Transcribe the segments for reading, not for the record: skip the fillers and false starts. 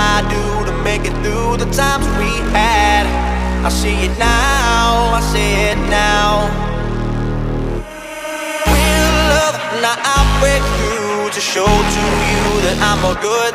I do to make it through the times we had. I see it now, I see it now. Real love, now I'll break through to show to you that I'm more good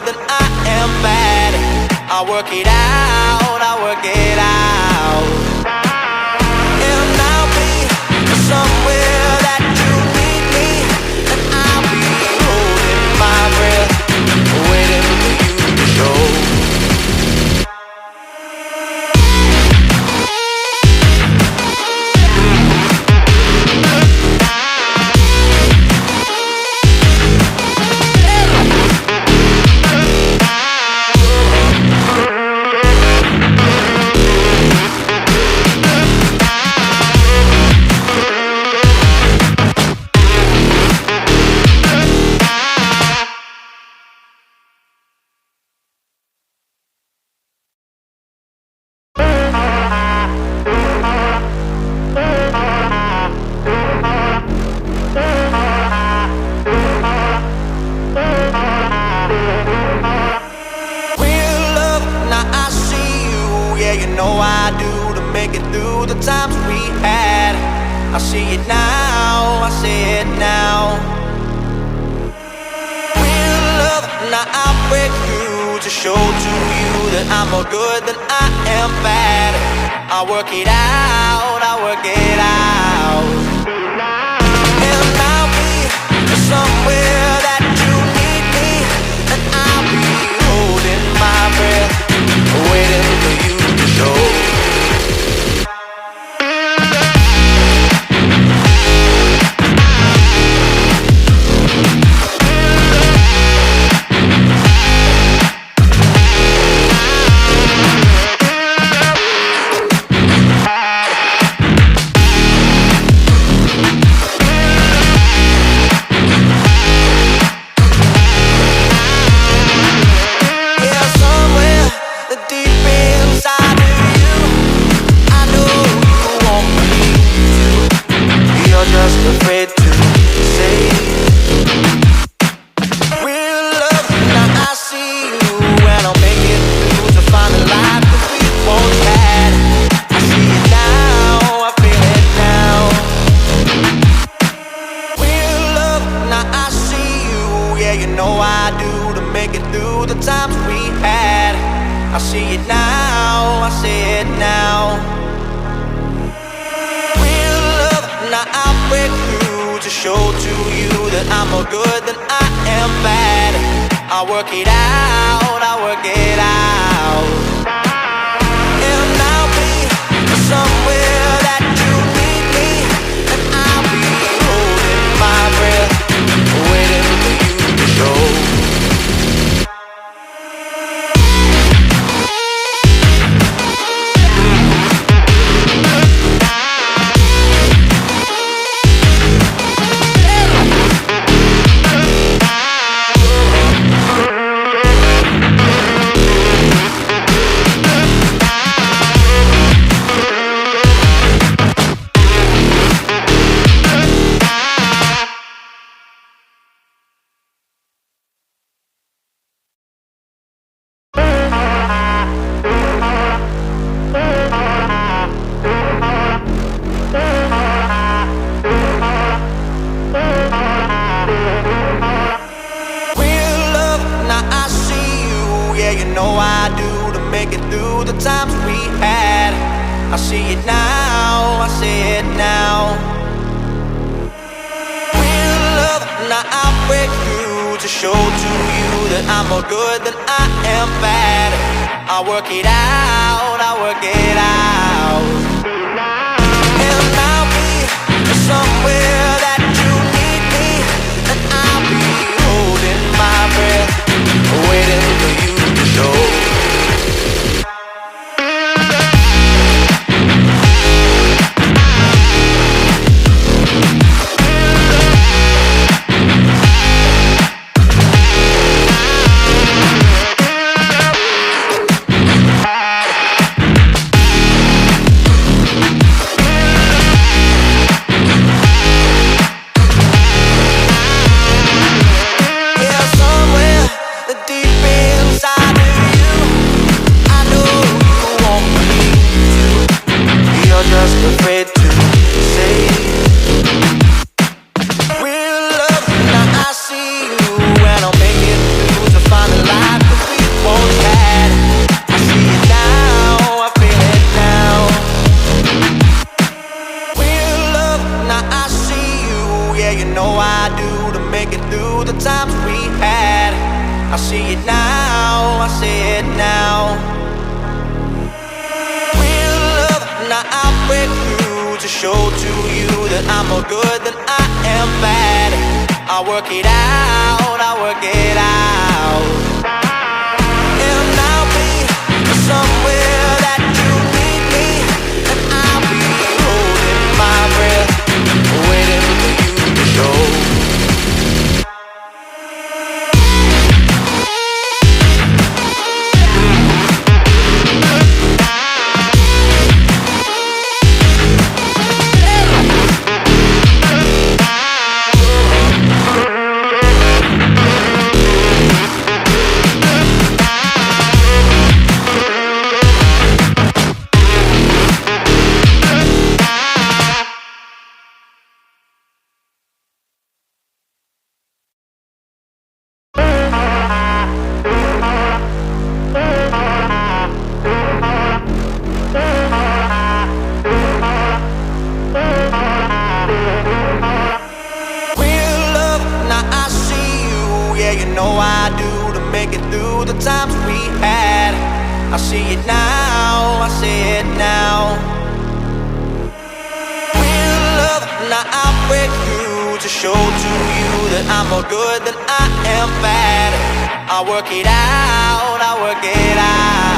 than I am bad. I work it out, I work it out. And I'll be somewhere that you need me, and I'll be holding my breath, waiting for you to show. do to make it through the times we had. I see it now, I see it now. Real love, now I break through to show to you that I'm more good than I am bad. I work it out, I work it out. And I'll be somewhere that you need me, and I'll be holding my breath, waiting for you to show. I see it now, I see it now. With love, now I break through to show to you that I'm more good than I am bad. I work it out, I work it out.